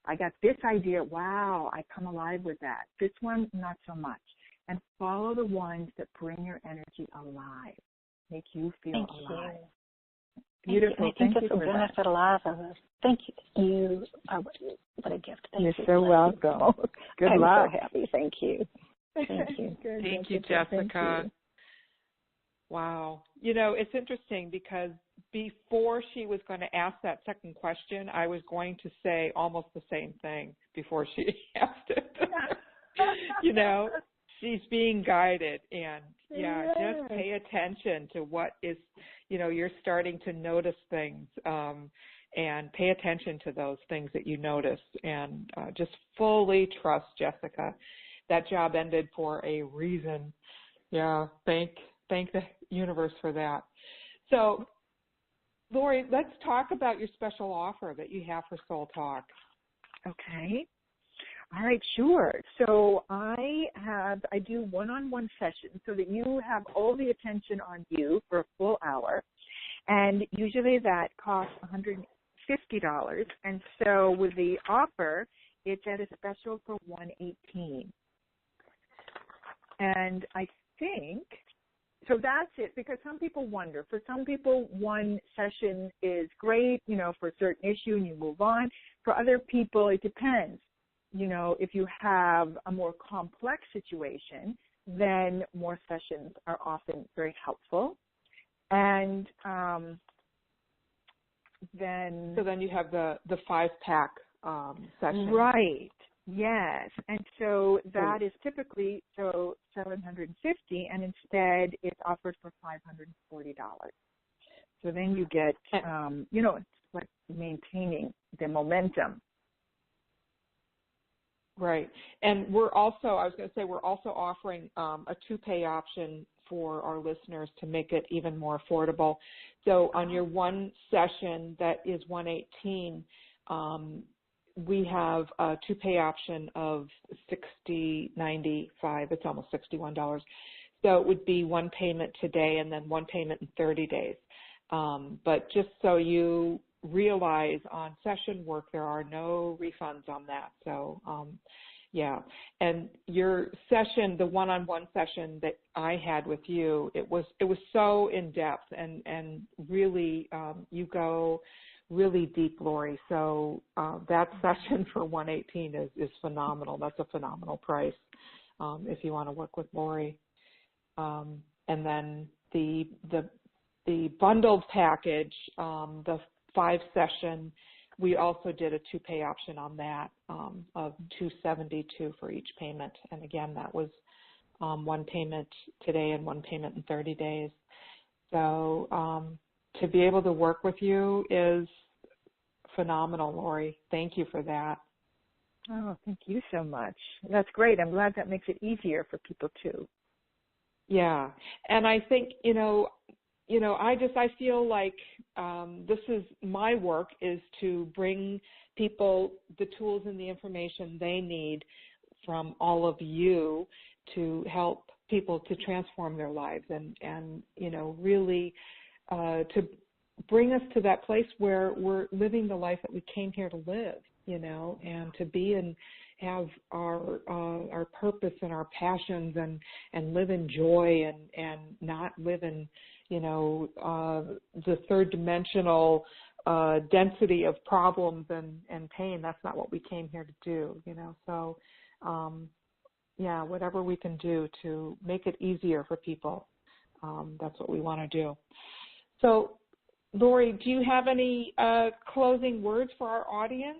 I got this idea. Wow, I come alive with that. This one, not so much. And follow the ones that bring your energy alive, make you feel alive. Beautiful. I think this will benefit a lot of us. Thank you. You are what a gift. You're so welcome. Good luck. I'm so happy. Thank you. Thank you. Thank you, Jessica. You. Wow. It's interesting because before she was going to ask that second question, I was going to say almost the same thing before she asked it. She's being guided, and just pay attention to what is, you're starting to notice things, and pay attention to those things that you notice, and just fully trust Jessica. That job ended for a reason. Yeah, thank the universe for that. So, Laurie, let's talk about your special offer that you have for Soul Talk. Okay. All right, sure. So I do one-on-one sessions so that you have all the attention on you for a full hour, and usually that costs $150. And so with the offer, it's at a special for $118. And I think so that's it, because some people wonder. For some people, one session is great, for a certain issue and you move on. For other people, it depends. If you have a more complex situation, then more sessions are often very helpful. And then... So then you have the 5-pack session. Right. Yes. And so that is typically $750, and instead it's offered for $540. So then you get, it's like maintaining the momentum. Right. And we're also offering a 2-pay option for our listeners to make it even more affordable. So on your one session that is $118, we have a 2-pay option of $60.95. It's almost $61. So it would be one payment today and then one payment in 30 days. But just so you realize, on session work there are no refunds on that. So and your session, the one-on-one session that I had with you, it was so in depth and really you go really deep, Laurie. So that session for $118 is phenomenal. That's a phenomenal price if you want to work with Laurie. And then the bundled package, the 5-session, we also did a 2-pay option on that of $272 for each payment. And again, that was one payment today and one payment in 30 days. So to be able to work with you is phenomenal, Laurie. Thank you for that. Oh, thank you so much. That's great. I'm glad that makes it easier for people too. Yeah. And I think, I feel like this is my work, is to bring people the tools and the information they need from all of you to help people to transform their lives and really to bring us to that place where we're living the life that we came here to live, and to be and have our purpose and our passions and live in joy and not live in, the third dimensional density of problems and pain. That's not what we came here to do, So, whatever we can do to make it easier for people, that's what we want to do. So, Laurie, do you have any closing words for our audience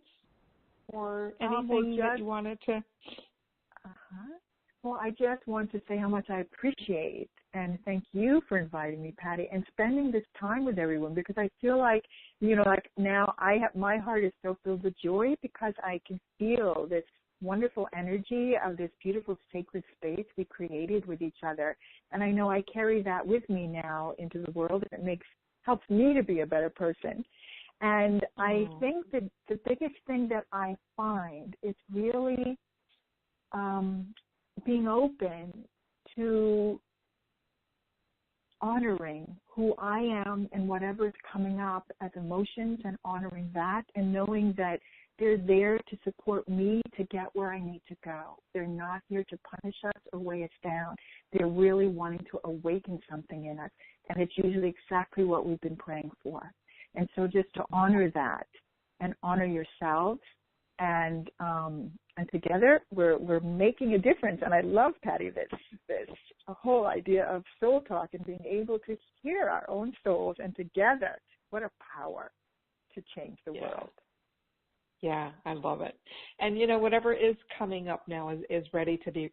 or anything that you wanted to? Well, I just want to say how much I appreciate and thank you for inviting me, Patty, and spending this time with everyone, because I feel like, like now my heart is so filled with joy because I can feel this wonderful energy of this beautiful sacred space we created with each other. And I know I carry that with me now into the world, and it helps me to be a better person. And I think that the biggest thing that I find is really being open to honoring who I am and whatever is coming up as emotions, and honoring that, and knowing that they're there to support me to get where I need to go. They're not here to punish us or weigh us down. They're really wanting to awaken something in us, and it's usually exactly what we've been praying for. And so just to honor that and honor yourselves, and together we're making a difference. And I love, Patty, this whole idea of soul talk and being able to hear our own souls, and together, what a power to change the world. Yeah, I love it. And, whatever is coming up now is ready to be,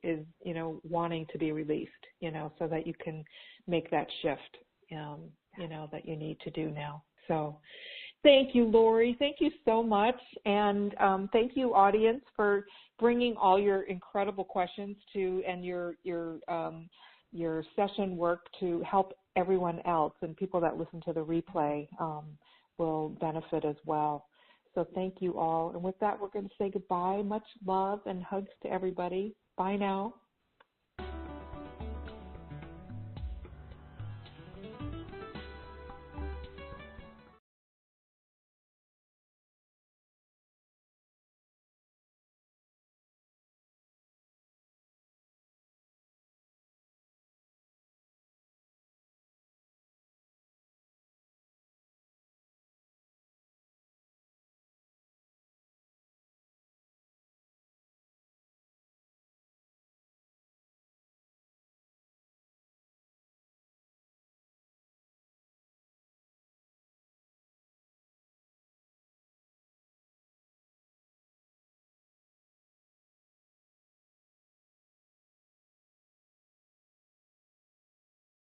wanting to be released, so that you can make that shift, that you need to do now. So thank you, Laurie. Thank you so much. And thank you, audience, for bringing all your incredible questions and your session work to help everyone else, and people that listen to the replay will benefit as well. So thank you all. And with that, we're going to say goodbye. Much love and hugs to everybody. Bye now.